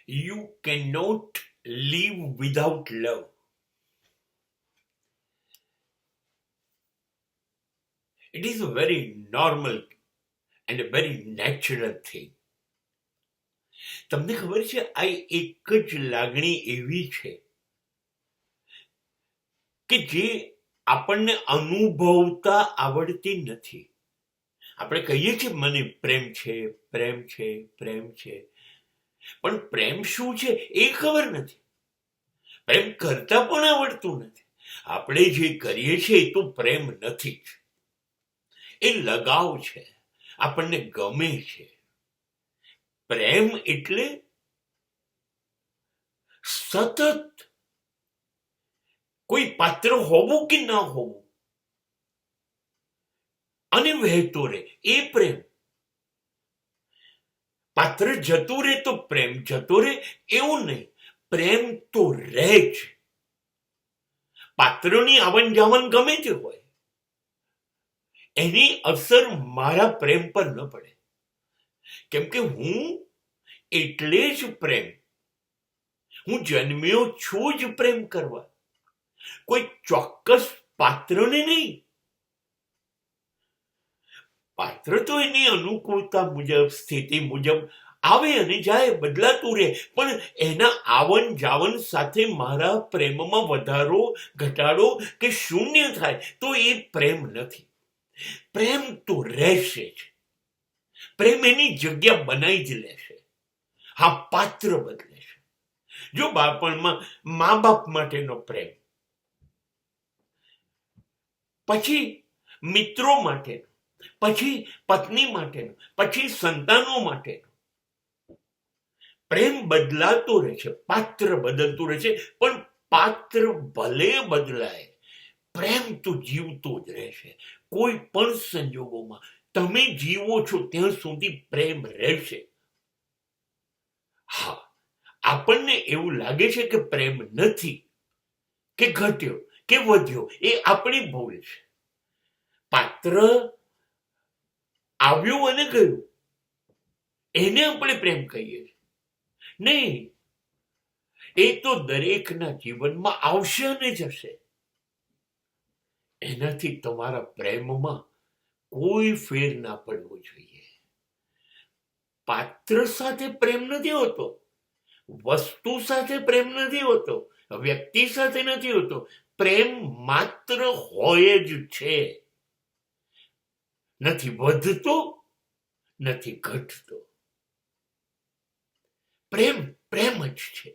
You cannot live without love. It is a very normal and a very natural thing. તમને ખબર છે, આ એક જ લાગણી એવી છે કે જે આપણને અનુભવતા આવડતી નથી. આપણે કહીએ છીએ મને પ્રેમ છે, પ્રેમ છે, પ્રેમ છે, પણ પ્રેમ શું છે એ ખબર નથી. પ્રેમ કરતા પણ આવડતું નથી. આપણે જે કરીએ છીએ એ તો પ્રેમ નથી જ. એ લગાવ છે, આપણને ગમે છે. પ્રેમ એટલે સતત કોઈ પાત્ર હોવું કે ના હોવું અને વહેતો રહે એ પ્રેમ. પાત્ર જતું રહે તો પ્રેમ જતો રહે એવું નહીં, પ્રેમ તો રહે જ. પાત્રોની આવન જાવન ગમે તે હોય, એની અસર મારા પ્રેમ પર ન પડે. કેમ કે હું એટલે જ પ્રેમ. હું જન્મ્યો છું જ પ્રેમ કરવા, કોઈ ચોક્કસ પાત્રને નહીં. પાત્ર તો એની અનુકૂળતા મુજબ, સ્થિતિ મુજબ આવે અને જાય, બદલાતું રહે, પણ એના આવન જાવન સાથે મારા પ્રેમમાં વધારો, ઘટાડો કે શૂન્ય થાય તો એ પ્રેમ નથી. પ્રેમ તો રહેશે જ. પ્રેમ એની જગ્યા બનાવી જ લેશે. હા, પાત્ર બદલે છે. જો બાળપણમાં મા બાપ માટેનો પ્રેમ, પછી મિત્રો માટેનો, પછી પત્ની માટેનો, પછી સંતાનો માટેનો પ્રેમ બદલાતો રહે છે, પાત્ર બદલતું રહે છે, પણ પાત્ર ભલે બદલાય, પ્રેમ તો જીવતો જ રહેશે. કોઈ પણ સંજોગોમાં તમે જીવો છો ત્યાં સુધી પ્રેમ રહેશે. હા, આપણને એવું લાગે છે કે પ્રેમ નથી, કે ઘટ્યો કે વધ્યો, એ આપણી ભૂલ છે. પાત્ર આવ્યું અને ગયું, એને આપણે પ્રેમ કહીએ છીએ. નહીં, એ તો દરેકના જીવનમાં આવશે અને જશે. એનાથી તમારા પ્રેમમાં કોઈ ફેર ના પડવો જોઈએ. પાત્ર સાથે પ્રેમ નથી હોતો, વસ્તુ સાથે પ્રેમ નથી હોતો, વ્યક્તિ સાથે નથી હોતો. પ્રેમ માત્ર હોય જ છે. નથી વધતો, નથી ઘટતો. પ્રેમ પ્રેમ જ છે.